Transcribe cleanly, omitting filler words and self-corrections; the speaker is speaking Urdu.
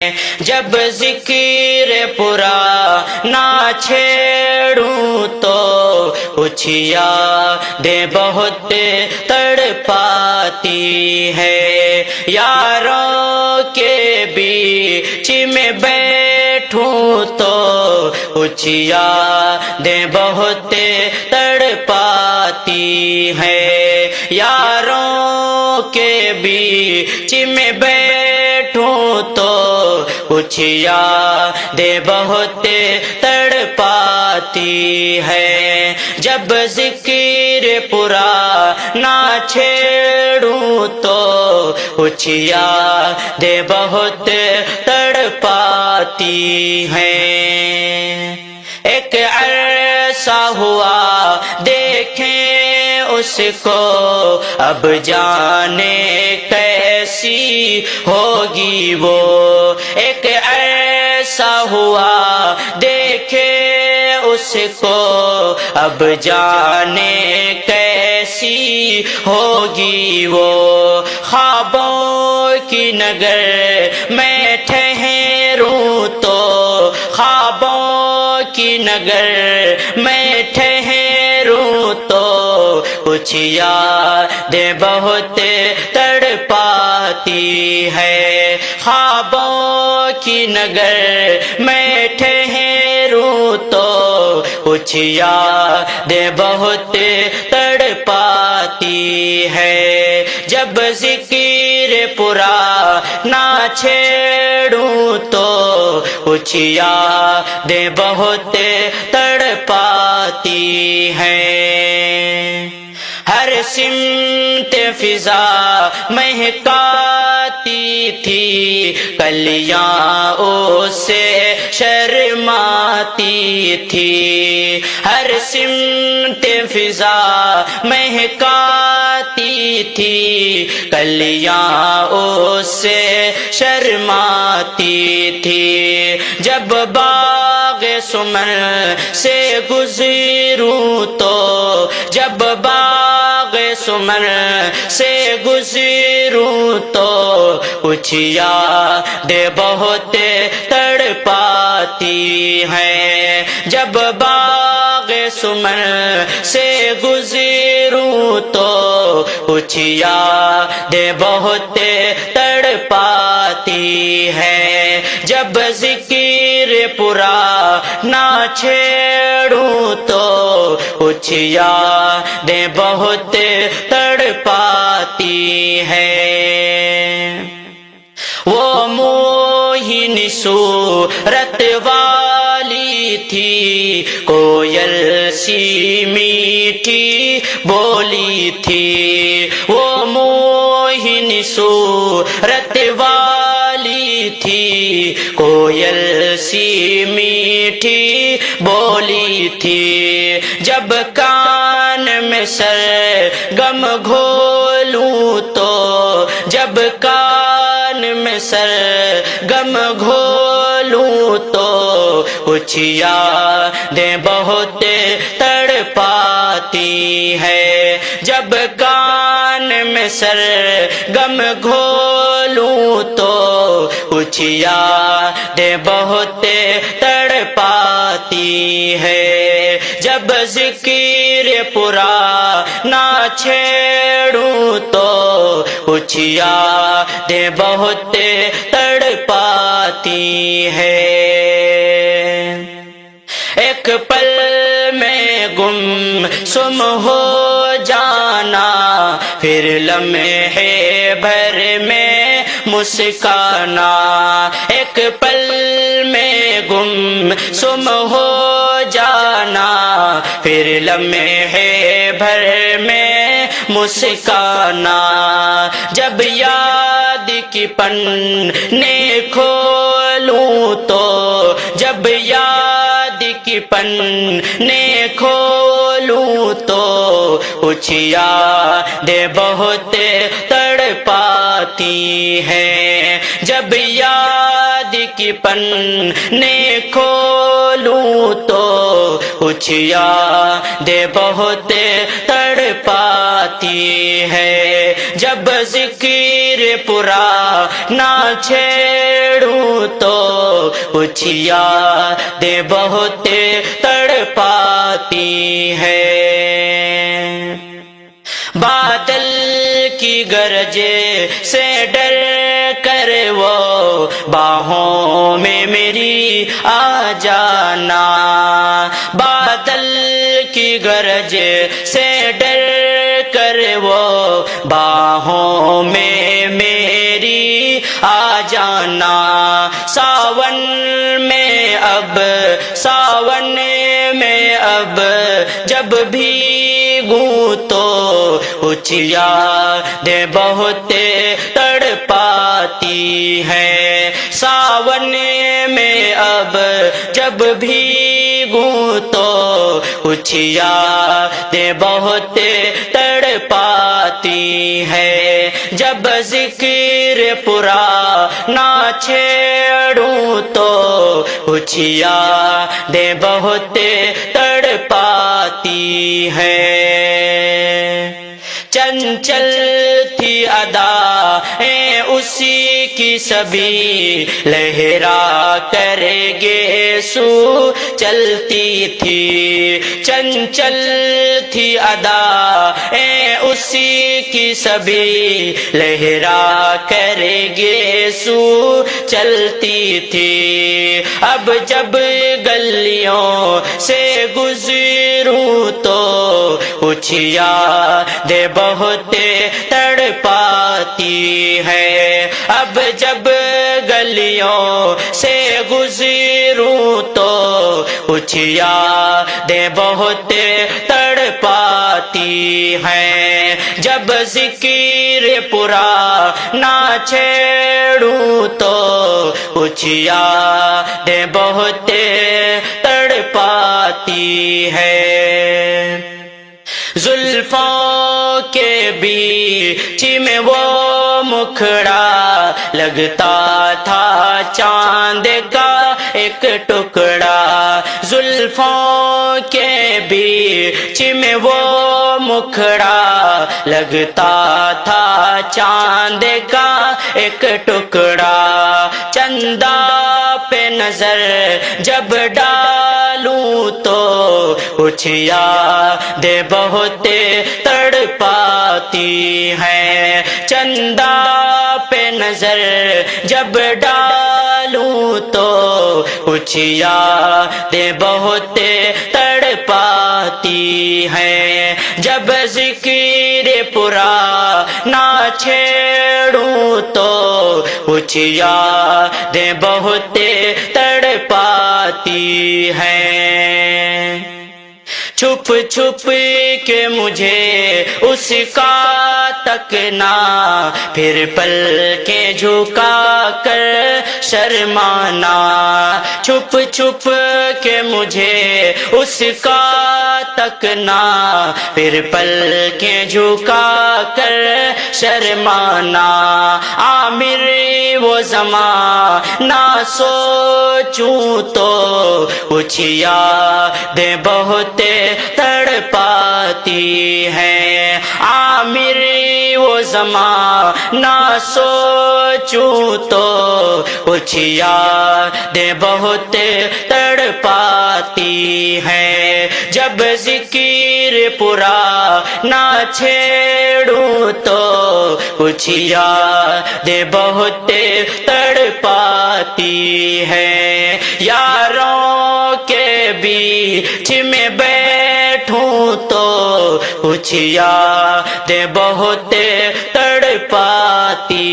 جب ذکر پرانا چھیڑوں تو کچھ یادیں بہت تڑپاتی ہے، یاروں کے بیچ میں بیٹھوں تو کچھ یادیں بہت تڑپاتی ہے، یاروں کے بیچ میں بیٹھوں تو کچھ یادیں بہت تڑپاتی ہے، جب ذکر پرانا چھیڑوں تو کچھ یادیں بہت تڑپاتی ہیں۔ ایک عرصہ ہوا دیکھیں اس کو، اب جانے کیسی ہوگی وہ، ایک عرصہ ہوا دیکھیں اس کو، اب جانے کیسی ہوگی وہ، خوابوں کی نگر میں ٹھہروں تو، خوابوں کی نگر میں ٹھہروں تو کچھ یادیں بہت تڑپاتی ہے، خوابوں کی نگر میں ٹھہروں تو کچھ یادیں بہت تڑپاتی ہے، جب ذکر پرانا چھیڑوں تو کچھ یادیں بہت تڑپاتی ہیں۔ ہر سمت فضا مہکاتی تھی، کلیاں اس سے شرماتی تھی، ہر سمت فضا مہکاتی تھی، کلیاں اس سے شرماتی تھی، جب باغ سمن سے گزروں تو، جب باغ سمن سے گزروں تو کچھ یادیں بہت تڑپاتی ہیں، جب باغ سمن سے گزروں تو کچھ یادیں بہت تڑپاتی ہیں، جب ذکر پرانا چھیڑوں تو کچھ یادیں بہت تڑپاتی ہیں۔ وہ موہنی صورت والی تھی، کوئل سی میٹھی بولی تھی، وہ موہنی صورت والی تھی، کوئل سی میٹھی بولی تھی، جب کان میں سرگم گھولوں تو، جب کان میں سرگم گھولوں تو کچھ یادیں بہت تڑپاتی ہے، جب کان میں سرگم گھولوں تو کچھ یادیں بہت تڑپاتی ہے، جب ذکر پرانا چھیڑوں تو کچھ یادیں بہت تڑپاتی ہے۔ ایک پل میں گم سم ہو جانا، پھر لمحے بھر میں مسکانا، ایک پل میں گم سم ہو جانا، پھر لمحے بھر میں مسکانا، جب یاد کی پننے کھولوں تو، جب یاد کی پننے کھولوں تو کچھ یادیں بہت تڑپاتی ہیں، جب یاد کی پننے کھولوں تو کچھ یادیں بہت تڑپاتی ہے، جب ذکر پرانا چھیڑوں تو کچھ یادیں بہت تڑپاتی ہے۔ بادل کی گرج سے ڈر کر وہ باہوں میں میری آ جانا، بادل کی گرج سے ڈر کر وہ باہوں میں میری آ جانا، ساون میں اب جب بھیگوں تو کچھ یادیں بہت تڑپاتی ہے، ساون میں اب جب بھیگوں تو کچھ یادیں بہت تڑپاتی ہے، جب ذکر پرانا چھیڑوں تو کچھ یادیں بہت تڑپاتی ہے۔ چنچل تھی ادائیں اسی کی سبھی لہرا کر گیسو چلتی تھی، چنچل تھی ادائیں اسی کی سبھی لہرا کر گیسو چلتی تھی، اب جب گلیوں سے گزروں تو کچھ یادیں بہت تڑپاتی ہے، اب جب گلیوں سے گزروں تو کچھ یادیں بہت تڑپاتی ہیں، جب ذکر پرانا چھیڑوں تو کچھ یادیں بہت تڑپاتی ہے۔ زلفوں کے بیچ میں وہ مکھڑا لگتا تھا چاند کا ایک ٹکڑا، زلفوں کے بیچ میں وہ مکھڑا لگتا تھا چاند کا ایک ٹکڑا، چندہ پہ نظر جب ڈالوں تو کچھ یادیں بہت تڑپاتی ہیں، چندہ پہ نظر جب ڈالوں تو کچھ یادیں بہت تڑپاتی ہیں، جب ذکر پرانا چھیڑوں تو کچھ یادیں بہت تڑپاتی ہیں۔ چھپ چھپ کے مجھے اس کا تکنا، پھر پل کے جھکا کر شرمانا، چھپ چھپ کے مجھے اس کا تکنا، پھر پل کے جھکا کر شرمانا، عامر وہ زمانہ سوچوں تو کچھ یادیں بہت تڑپاتی ہیں، عامر وہ زمانہ سوچوں تو کچھ یادیں بہت تڑپاتی ہیں، جب ذکر پرانا چھیڑوں تو کچھ یادیں بہت تڑپاتی ہیں، یاروں کے بیچ میں بیٹھوں تو کچھ یادیں بہت تڑپاتی